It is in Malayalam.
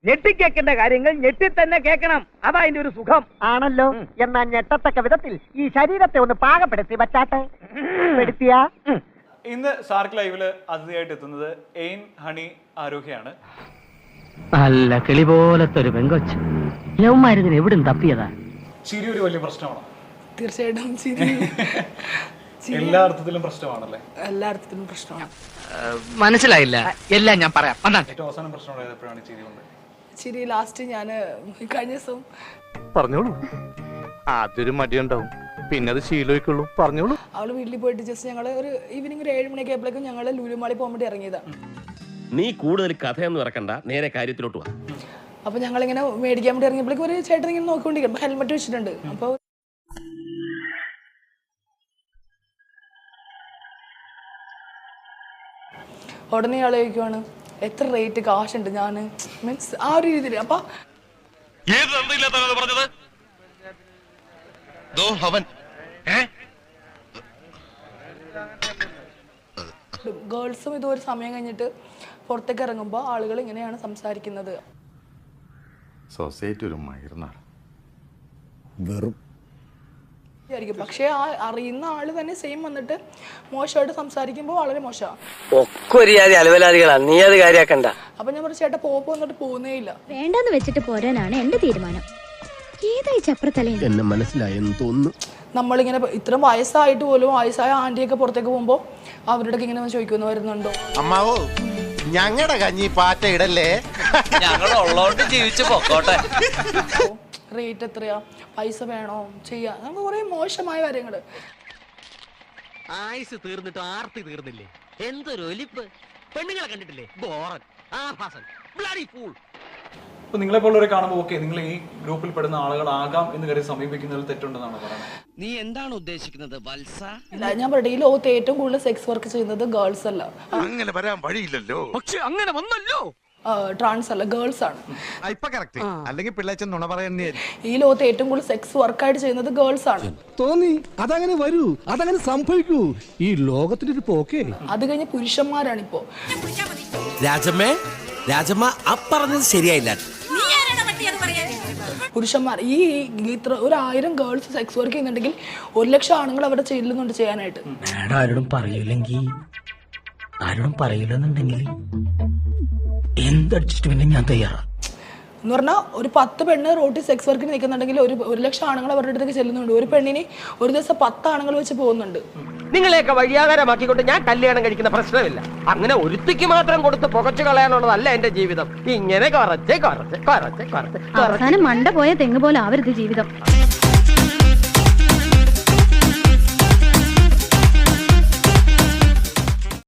ഞെട്ടിക്കേക്കേണ്ട കാര്യങ്ങൾ ഞെട്ടി തന്നെ കേൾക്കണം. അതാ അതിന്റെ ഒരു സുഖം. ആണല്ലോ. എന്നാൽ ഞെട്ടത്തക്ക വിധത്തിൽ ഈ ശരീരത്തെ ഒന്ന് പാകപ്പെടുത്തി വച്ചാട്ടെ. പെടുത്തിയ ഇന്ന് ഷാർക്ക് ലൈവില് അതിഥിയായിട്ട് എത്തുന്നത് എയിൻ ഹണി ആരോഗ്യാണ്. നല്ല കിളി പോലത്തെ ഒരു പെങ്കൊച്ച്. യവന്മാരിതിന് എവിടും തപ്പിയതാ. ചിരി ഒരു വലിയ പ്രശ്നമാണ്. തീർച്ചയായിട്ടും ചിരി എല്ലാ അർത്ഥത്തിലും പ്രശ്നമാണല്ലേ? എല്ലാ അർത്ഥത്തിലും പ്രശ്നമാണ്. മനസ്സിലായില്ല. എല്ലാം ഞാൻ പറയാം. ഏറ്റവും അവസാനം പ്രശ്നം ഉണ്ടായത് എപ്പോഴാണ് ചിരി കൊണ്ട്? ചിരി ലാസ്റ്റ് ഞാൻ കഴിഞ്ഞ ദിവസം പറഞ്ഞോളൂ. ആദ്യൊരു മടിയുണ്ടാവും, പിന്നെ അത് ശീലമായിക്കുള്ളൂ. പറഞ്ഞോളൂ. അവള് വീട്ടിൽ പോയിട്ട് ജസ്റ്റ് ഞങ്ങള് ഒരു ഈവനിങ് ഒരു 7 മണിയൊക്കെ ആയപ്പോഴേക്കും ഞങ്ങള് ലുലുമാളി പോകാൻ വേണ്ടി ഇറങ്ങിയതാ. നീ കൂടുതൽ കഥയൊന്നും ഇറക്കണ്ട, നേരെ കാര്യത്തിലോട്ട് വാ. അപ്പൊ ഞങ്ങളിങ്ങനെ മേടിക്കാൻ വേണ്ടി ഇറങ്ങിയപ്പോഴേക്കും ഒരു ചേട്ടൻ ഇങ്ങനെ നോക്കിക്കൊണ്ടിരിക്കും. ഹെൽമെറ്റ് വെച്ചിട്ടുണ്ട്. അപ്പൊ ഉടനെ ആളെ ചോദിക്കുവാണ് എത്ര റേറ്റ് കാശുണ്ട്. ഞാൻ മീൻസ് ആ ഒരു രീതിയിൽ അപ്പൊ ഗേൾസും ഇതൊരു സമയം കഴിഞ്ഞിട്ട് പുറത്തേക്ക് ഇറങ്ങുമ്പോൾ ആളുകൾ ഇങ്ങനെയാണ് സംസാരിക്കുന്നത്. സൊസൈറ്റി ഒരു മയർന്നാണ്. വെറും പക്ഷെ ആ അറിയുന്ന ആള് തന്നെ സെയിം വന്നിട്ട് മോശമായിട്ട് സംസാരിക്കുമ്പോൾ വളരെ മോശമാണ്. നീ അത് കാര്യാക്കണ്ട. അപ്പൊ ഞാൻ പറഞ്ഞു ചേട്ടാ പോപ്പോ വന്നിട്ട് പോകുന്നേ ഇല്ല. വേണ്ടെന്ന് വെച്ചിട്ട് പോരാനാണ് എന്റെ തീരുമാനം. ഏതായി ചപ്രത്തലേ എന്നെ മനസ്സിലായെന്ന് തോന്നുന്നു. നമ്മളിങ്ങനെ ഇത്ര വയസ്സായിട്ട് പോലും വയസ്സായ ആന്റിയൊക്കെ പുറത്തേക്ക് പോകുമ്പോ അവരുടെ ഇങ്ങനെ ചോദിക്കുന്നു വരുന്നുണ്ടോ. അമ്മാവോ, ഞങ്ങളുടെ കഞ്ഞി പാറ്റ ഇടല്ലേ, ഞങ്ങൾ ഉള്ളോണ്ട് ജീവിച്ചു പോക്കോട്ടെ. റേറ്റ് എത്രയാ, പൈസ വേണോ ചെയ്യാ, നമുക്ക് കുറെ മോശമായ കാര്യങ്ങള്. ആയുസ് തീർന്നിട്ട് ആർത്തി തീർന്നില്ലേ? എന്തൊരു ഒലിപ്പ്. പെണ്ണുങ്ങളെ കണ്ടിട്ടില്ലേ? ബോറൻ, ആഭാസൻ, ബ്ലഡി ഫൂൾ. അപ്പൊ നിങ്ങളെപ്പോലുള്ളവരെ കാണുമ്പോൾ ഓക്കെ, നിങ്ങൾ ഈ ഗ്രൂപ്പിൽ പെടുന്ന ആളുകളാകാം എന്ന് കരുതി സമീപിക്കുന്നതിൽ തെറ്റുണ്ടെന്നാണ് പറയുന്നത്. നീ എന്താണ് ഉദ്ദേശിക്കുന്നത് വത്സ? ഞാൻ പറയട്ടെ, ഈ ലോകത്ത് ഏറ്റവും കൂടുതൽ സെക്സ് വർക്ക് ചെയ്യുന്നത് ഗേൾസ് അല്ല. അങ്ങനെ വരാൻ വഴിയില്ലല്ലോ. പക്ഷെ അങ്ങനെ വന്നല്ലോ. ട്രാൻസ് അല്ല, ഗേൾസ് ആണ്. അല്ലെങ്കിൽ പിള്ളേച്ചൻ നുണ പറയുന്നേ. ഈ ലോകത്ത് ഏറ്റവും കൂടുതൽ സെക്സ് വർക്കായിട്ട് ചെയ്യുന്നത് ഗേൾസ് ആണ്. തോന്നി അതങ്ങനെ വരൂ, അതങ്ങനെ സംഭവിക്കൂ. ഈ ലോകത്തിന്റെ ഒരു പോക്കേ. അത് കഴിഞ്ഞ് പുരുഷന്മാരാണ് ഇപ്പോ. രാജമ്മ അപ്പറഞ്ഞത് ശരിയായില്ല. പുരുഷന്മാർ ഈ ഇത്ര 1000 ഗേൾസ് സെക്സ് വർക്ക് ചെയ്യുന്നുണ്ടെങ്കിൽ 100,000 ആണുങ്ങൾ അവിടെ ചെല്ലുന്നുണ്ട് ചെയ്യാനായിട്ട്. ആരോടും പറയില്ലെന്നുണ്ടെങ്കിൽ എന്ത് അഡ്ജസ്റ്റ്മെന്റ് ഞാൻ തയ്യാറാ. എന്ന് പറഞ്ഞാൽ ഒരു 10 പെണ്ണ് റോട്ടിൽ സെക്സ് വർക്കിന് നിൽക്കുന്നുണ്ടെങ്കിൽ 100,000 ആണുങ്ങൾ അവരുടെ അടുത്തേക്ക് ചെല്ലുന്നുണ്ട്. ഒരു പെണ്ണിന് ഒരു ദിവസം 10 ആണുങ്ങൾ വെച്ച് പോകുന്നുണ്ട്. നിങ്ങളെയൊക്കെ വഴിയാകാരമാക്കിക്കൊണ്ട് ഞാൻ കല്യാണം കഴിക്കുന്ന പ്രശ്നമില്ല. അങ്ങനെ ഒരുത്തിക്ക് മാത്രം കൊടുത്ത് പുകച്ചു കളയാനുള്ളതല്ല എന്റെ ജീവിതം. ഇങ്ങനെ കുറച്ച് അവസാനം മണ്ട പോയ തെങ്ങ് പോലെ ആവരുത് ജീവിതം.